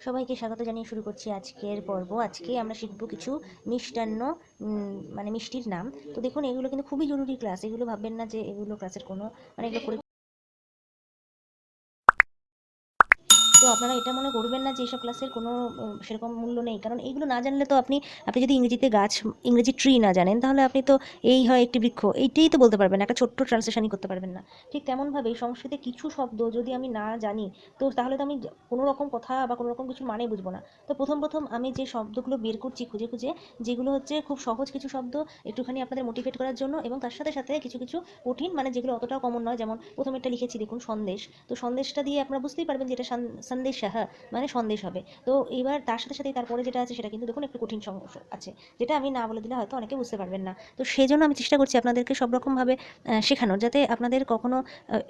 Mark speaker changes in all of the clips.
Speaker 1: সবাইকে স্বাগত জানিয়ে শুরু করছি আজকের পর্ব। আজকে আমরা শিখব কিছু মিষ্টান্ন, মানে মিষ্টির নাম। তো দেখুন, এগুলো কিন্তু খুবই জরুরি ক্লাস। এগুলো ভাববেন না যে এগুলো ক্লাসের কোনো, মানে এগুলো তো আপনারা এটা মনে করবেন না যে এইসব ক্লাসের কোনো সেরকম মূল্য নেই, কারণ এইগুলো না জানলে তো আপনি যদি ইংরেজিতে গাছ, ইংরেজি ট্রি না জানেন, তাহলে আপনি তো এই হয় একটি বৃক্ষ, এইটাই তো বলতে পারবেন না, একটা ছোট্ট ট্রান্সলেশনই করতে পারবেন না। ঠিক তেমনভাবেই সংস্কৃতে কিছু শব্দ যদি আমি না জানি, তো তাহলে তো আমি কোনো রকম কথা বা কোনো রকম কিছু মানে বুঝবো না। তো প্রথম আমি যে শব্দগুলো বের করছি খুঁজে খুঁজে, যেগুলো হচ্ছে খুব সহজ কিছু শব্দ, একটুখানি আপনাদের মোটিভেট করার জন্য, এবং তার সাথে সাথে কিছু কিছু কঠিন, মানে যেগুলো অতটাও কমন নয়। যেমন প্রথমে একটা লিখেছি দেখুন, সন্দেশ। তো সন্দেশটা দিয়ে আপনারা বুঝতেই পারবেন যে এটা সন্দেশাহ, মানে সন্দেশ হবে। তো এবার তার সাথে সাথে তারপরে যেটা আছে সেটা কিন্তু দেখুন একটু কঠিন আছে, যেটা আমি না বলে দিলে হয়তো অনেকে বুঝতে পারবেন না। তো সেই জন্য আমি চেষ্টা করছি আপনাদেরকে সব রকমভাবে শেখানোর, যাতে আপনাদের কখনো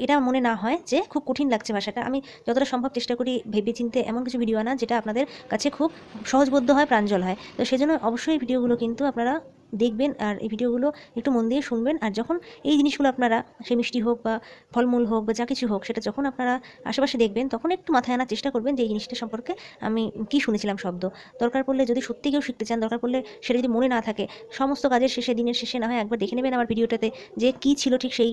Speaker 1: এটা মনে না হয় যে খুব কঠিন লাগছে ভাষাটা। আমি যতটা সম্ভব চেষ্টা করি ভেবে চিন্তে এমন কিছু ভিডিও আনা যেটা আপনাদের কাছে খুব সহজবোধ্য হয়, প্রাঞ্জল হয়। তো সেজন্য অবশ্যই ভিডিওগুলো কিন্তু আপনারা দেখবেন, আর এই ভিডিওগুলো একটু মন দিয়ে শুনবেন। আর যখন এই জিনিসগুলো আপনারা, সে মিষ্টি হোক বা ফলমূল হোক বা যা কিছু হোক, সেটা যখন আপনারা আশেপাশে দেখবেন, তখন একটু মাথায় আনার চেষ্টা করবেন যে এই জিনিসটা সম্পর্কে আমি কি শুনেছিলাম শব্দ। দরকার পড়লে যদি সত্যি কেউ শিখতে চান, দরকার পড়লে সেটা যদি মনে না থাকে, সমস্ত কাজের শেষে, দিনের শেষে না হয় একবার দেখে নেবেন আমার ভিডিওটাতে যে কী ছিল ঠিক সেই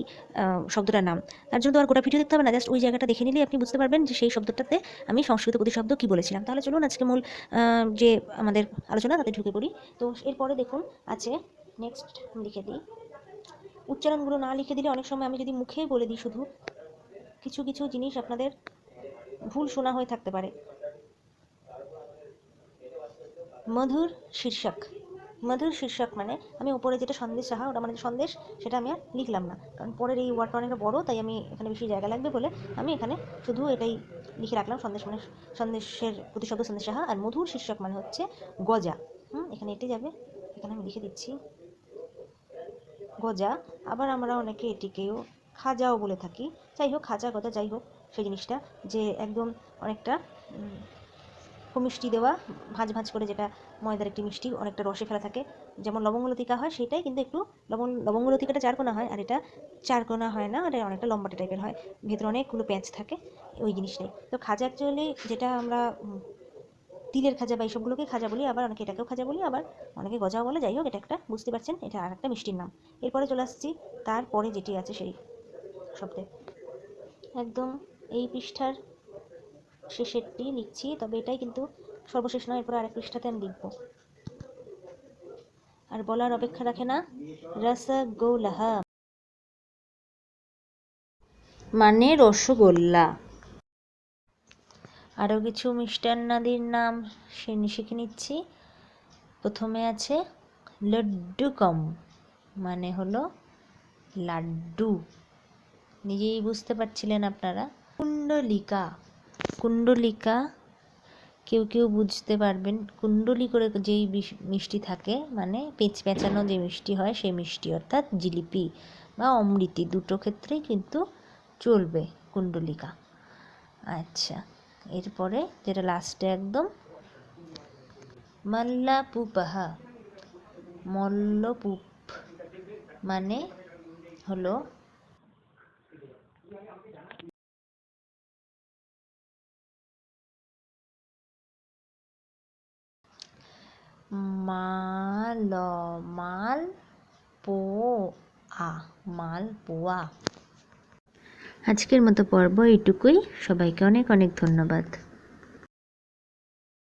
Speaker 1: শব্দটার নাম। তার জন্য তো আর গোটা ভিডিও দেখতে হবে না, জাস্ট ওই জায়গাটা দেখে নিলেই আপনি বুঝতে পারবেন যে সেই শব্দটাতে আমি সংস্কৃত প্রতিশব্দ কী বলেছিলাম। তাহলে চলুন আজকে মূল যে আমাদের আলোচনা, তাতে ঢুকে পড়ি। তো এরপরে দেখুন আছে, নেক্সট লিখে দিই। উচ্চারণগুলো না লিখে দিলে অনেক সময় আমি যদি মুখে বলে দিই শুধু, কিছু কিছু জিনিস আপনাদের ভুল শোনা হয়ে থাকতে পারে। মধুর শীর্ষক। মধুর শীর্ষক মানে আমি উপরে যেটা সন্দেশ সাহা, ওটা মানে সন্দেশ, সেটা আমি আর লিখলাম না, কারণ পরের এই ওয়ার্ডটা অনেকটা বড়, তাই আমি এখানে বেশি জায়গা লাগবে বলে আমি এখানে শুধু এটাই লিখে রাখলাম। সন্দেশ মানে সন্দেশের প্রতিশব্দ সন্দেশ সাহা, আর মধুর শীর্ষক মানে হচ্ছে গজা। এখানে এটি যাবে, এখানে আমি লিখে দিচ্ছি গজা। আবার আমরা অনেকে এটিকেও খাজাও বলে থাকি। যাই হোক, খাজা গজা যাই হোক, সেই জিনিসটা যে একদম অনেকটা খুব মিষ্টি দেওয়া, ভাঁজ ভাঁজ করে, যেটা ময়দার একটি মিষ্টি অনেকটা রসে ফেলা থাকে, যেমন লবঙ্গলতিকা হয় সেটাই, কিন্তু একটু লবঙ্গলতিকাটা চারকোনা হয়, আর এটা চারকোনা হয় না, এটা অনেকটা লম্বাটে টাইপের হয়, ভেতরে অনেকগুলো প্যাঁচ থাকে, ওই জিনিসটাই। তো খাজা অ্যাকচুয়ালি যেটা আমরা তিলের খাজা বা এইসবগুলোকে খাজা বলি, আবার অনেকে এটাকেও খাজা বলি, আবার অনেকে গজাও বলে। যাই হোক, এটা একটা, বুঝতে পারছেন, এটা আর একটা মিষ্টির নাম। এরপরে চলে আসছি তারপরে যেটি আছে সেই শব্দে, একদম এই পৃষ্ঠার শেষেরটি লিখছি, তবে এটাই কিন্তু সর্বশেষ নয়, এরপর আরেক পৃষ্ঠাতে আমি লিখব। আর বলার অপেক্ষা রাখে না, রসগোল্লা মানে রসগোল্লা। আরও কিছু মিষ্টান্নাদির নাম শিখে নিচ্ছি। প্রথমে আছে লড্ডুকম, মানে হলো লাড্ডু, নিজেই বুঝতে পারছিলেন আপনারা। কুণ্ডলিকা, কুণ্ডলিকা কেউ কেউ বুঝতে পারবেন, কুণ্ডলি করে যেই মিষ্টি থাকে, মানে পেঁচানো যে মিষ্টি হয় সেই মিষ্টি, অর্থাৎ জিলিপি বা অমৃতি, দুটো ক্ষেত্রেই কিন্তু চলবে কুণ্ডলিকা। আচ্ছা, এরপরে যেটা লাস্টে একদম, মল্লাপুপাহা, মল্লপুপ মানে হলো মালপোয়া, মালপোয়া। আজকের মতো পর্ব এইটুকুই। সবাইকে অনেক অনেক ধন্যবাদ।